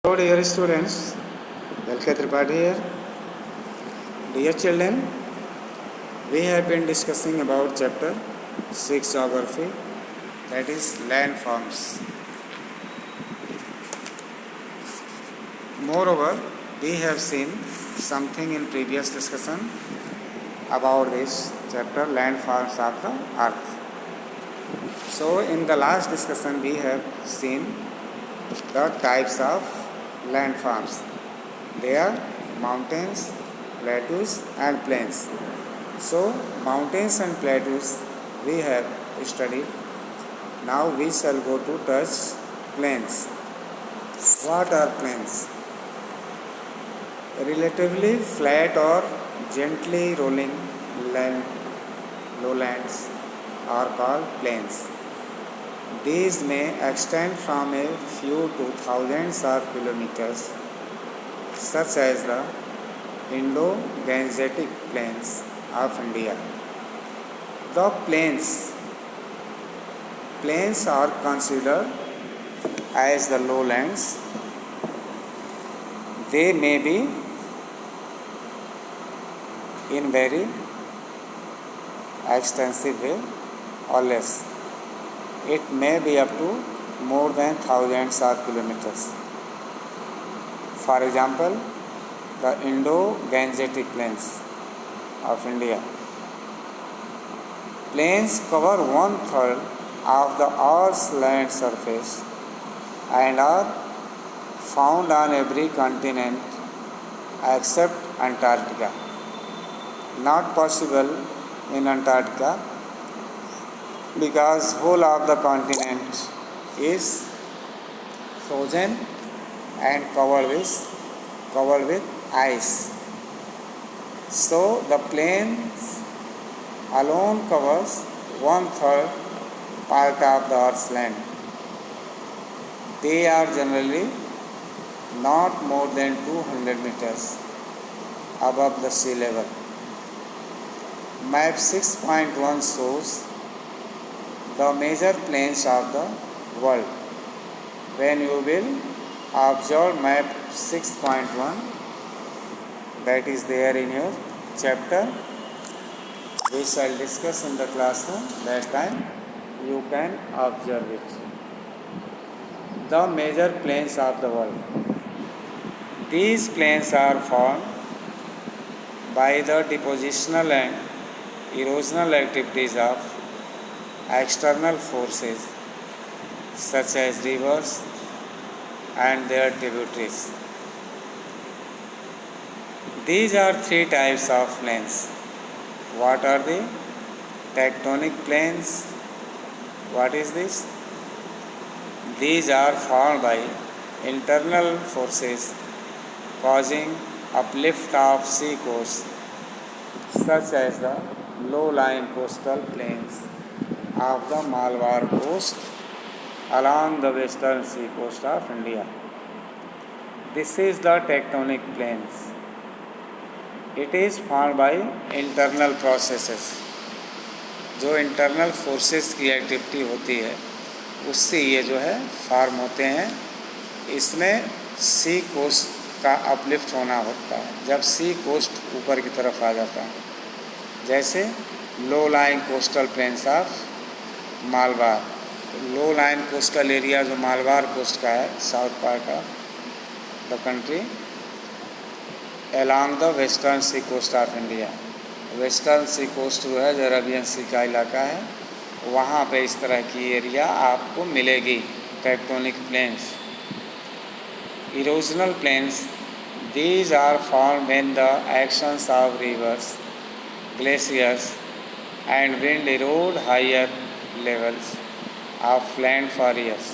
Hello dear students, L.K. Tripathi here. Dear children, we have been discussing about chapter 6 geography, that is landforms. Moreover, we have seen something in previous discussion about this chapter landforms of the earth. So in the last discussion we have seen the types of landforms. They are mountains, plateaus and plains. So mountains and plateaus we have studied. Now we shall go to touch plains. What are plains? Relatively flat or gently rolling lowlands are called plains. These may extend from a few to thousands of kilometers, such as the Indo-Gangetic plains of India. The plains are considered as the lowlands. They may be in very extensive way or less. It may be up to more than thousands of kilometers. For example, the Indo-Gangetic plains of India. Plains cover 1/3 of the Earth's land surface and are found on every continent except Antarctica. Not possible in Antarctica because whole of the continent is frozen and covered with ice. So the plains alone covers 1/3 part of the Earth's land. They are generally not more than 200 meters above the sea level. Map 6.1 shows the major plains of the world. When you will observe map 6.1, that is there in your chapter, we shall discuss in the classroom. That time you can observe it. The major plains of the world. These plains are formed by the depositional and erosional activities of external forces such as rivers and their tributaries. These are three types of plains. What are they? Tectonic plains. What is this? These are formed by internal forces causing uplift of sea coast, such as the low-lying coastal plains of the Malabar coast along the western sea coast of India. This is the tectonic plains. It is formed by internal processes. जो internal forces की activity होती है उससे ये जो है form होते हैं. इसमें सी कोस्ट का अपलिफ्ट होना होता है जब सी कोस्ट ऊपर की तरफ आ जाता है. जैसे low line coastal plains of Malabar. Low line coastal area जो मालबार कोस्ट का है, south part of the country along the western sea coast of India. Western sea coast जो है, जो अरेबियन सी का इलाका है, वहाँ पे इस तरह की एरिया आपको मिलेगी. Tectonic plains. Erosional plains. These are formed when the actions of rivers, glaciers and wind erode higher levels of land for years.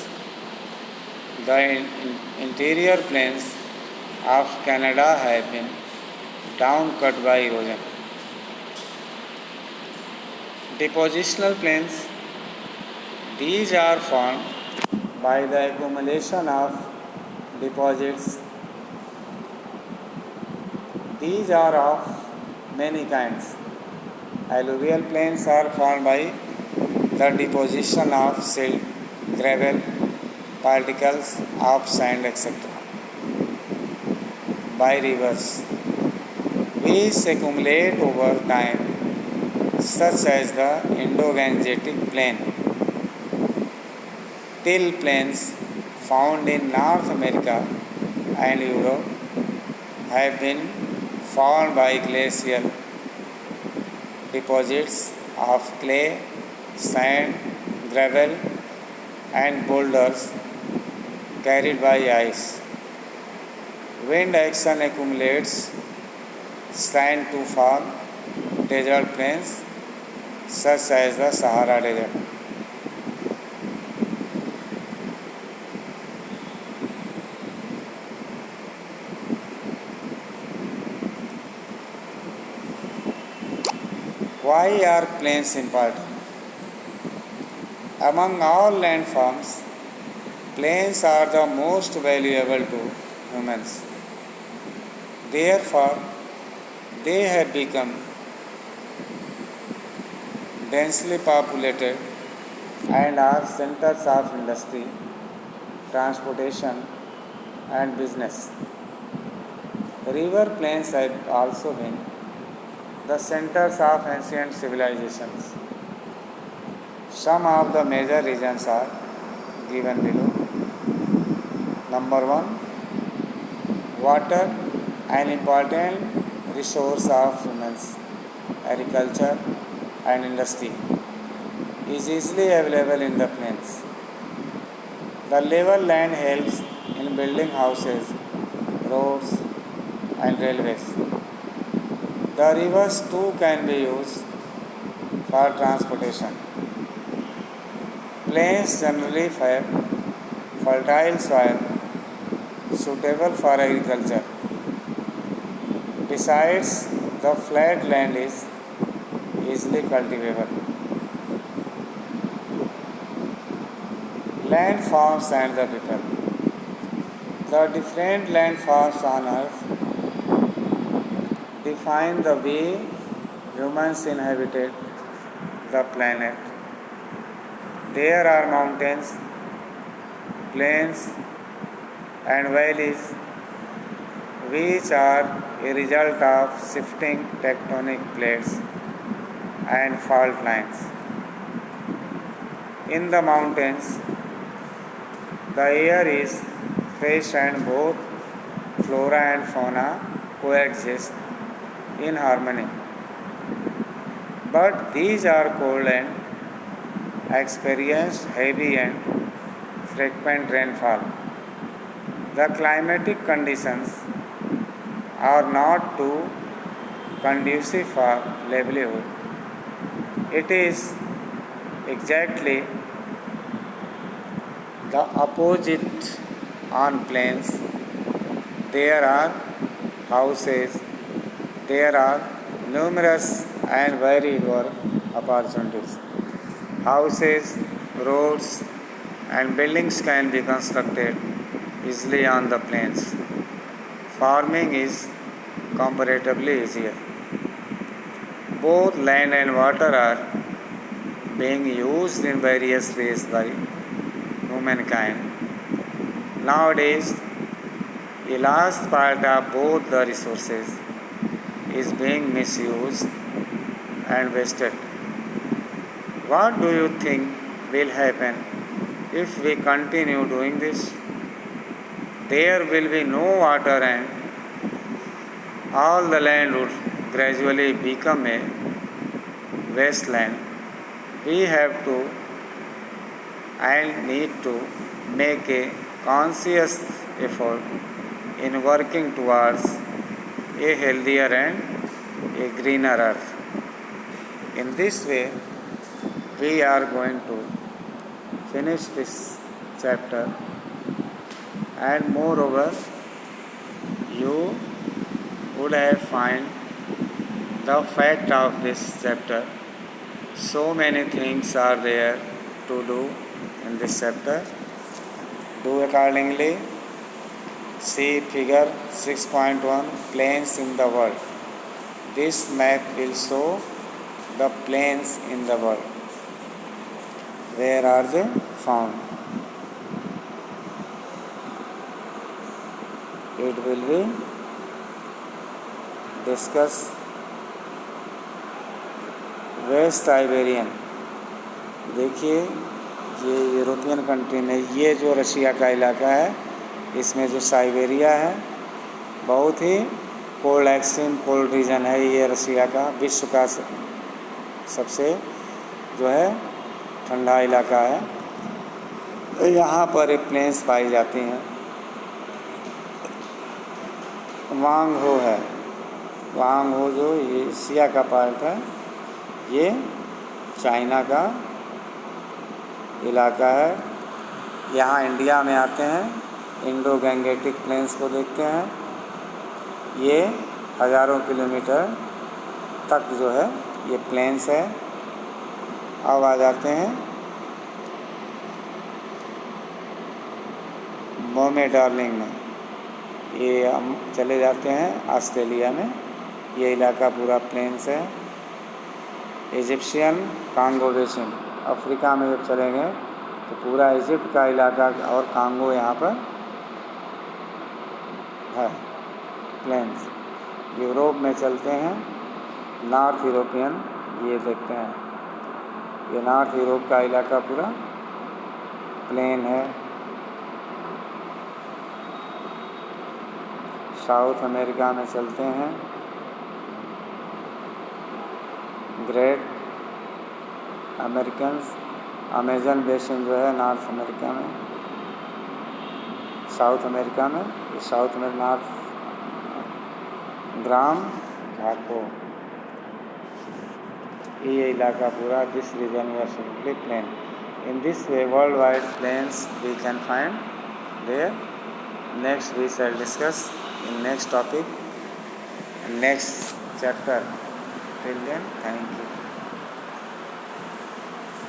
The interior plains of Canada have been down-cut by erosion. Depositional plains. These are formed by the accumulation of deposits. These are of many kinds. Alluvial plains are formed by the deposition of silt, gravel, particles of sand, etc. by rivers, which accumulate over time, such as the Indo-Gangetic Plain. Till plains found in North America and Europe have been formed by glacial deposits of clay, sand, gravel, and boulders carried by ice. Wind action accumulates sand to form desert plains such as the Sahara Desert. Why are plains important? Among all landforms, plains are the most valuable to humans. Therefore, they have become densely populated and are centers of industry, transportation, and business. River plains have also been the centers of ancient civilizations. Some of the major reasons are given below. Number one, water, an important resource of humans, agriculture, and industry, is easily available in the plains. The level land helps in building houses, roads, and railways. The rivers too can be used for transportation. Plains generally have fertile soil suitable for agriculture. Besides, the flat land is easily cultivable. Landforms and the people. The different landforms on earth define the way humans inhabited the planet. There are mountains, plains, and valleys which are a result of shifting tectonic plates and fault lines. In the mountains, the air is fresh and both flora and fauna coexist in harmony. But these are cold and experience heavy and frequent rainfall. The climatic conditions are not too conducive for livelihood. It is exactly the opposite on plains. There are houses, there are numerous and varied work opportunities. Houses, roads, and buildings can be constructed easily on the plains. Farming is comparatively easier. Both land and water are being used in various ways by humankind. Nowadays, a large part of both the resources is being misused and wasted. What do you think will happen if we continue doing this? There will be no water and all the land would gradually become a wasteland. We have to and need to make a conscious effort in working towards a healthier and a greener earth. In this way, we are going to finish this chapter, and moreover, you would have find the fact of this chapter. So many things are there to do in this chapter. Do accordingly. See figure 6.1, plains in the world. This map will show the plains in the world. Where are they found? It will be discuss West Siberian. देखिए ये European country में, ये जो Russia का इलाका है, इसमें जो साइबेरिया है, बहुत ही कोल्ड, एक्सट्रीम कोल्ड रीजन है ये रशिया का। विश्व का सबसे जो है ठंडा इलाका है। यहाँ पर प्लेन्स पाई जाती हैं। वांग हो है, वांग हो जो एशिया का पार्ट है, ये चाइना का इलाका है। यहाँ इंडिया में आते हैं, इंडो गैंगेटिक प्लेन्स को देखते हैं। ये हज़ारों किलोमीटर तक जो है ये प्लेन्स है। अब आ जाते हैं बॉम्बे डार्लिंग में। ये हम चले जाते हैं ऑस्ट्रेलिया में। ये इलाका पूरा प्लेन्स है। इजिप्शियन कांगो बेसिन, अफ्रीका में जब चलेंगे तो पूरा इजिप्ट का इलाका और कांगो यहाँ पर है प्लेन्स। यूरोप में चलते हैं, नॉर्थ यूरोपियन, ये देखते हैं, ये नॉर्थ यूरोप का इलाका पूरा प्लेन है। साउथ अमेरिका में चलते हैं, ग्रेट अमेरिकन अमेजन बेसिन जो है नॉर्थ अमेरिका में, साउथ अमेरिका में, साउथ में नॉर्थ ग्राम घाटो, ये इलाका पूरा, this region was simply plain. In this way, worldwide plains we can find there. Next we shall discuss in next topic, next chapter. Till then, thank you.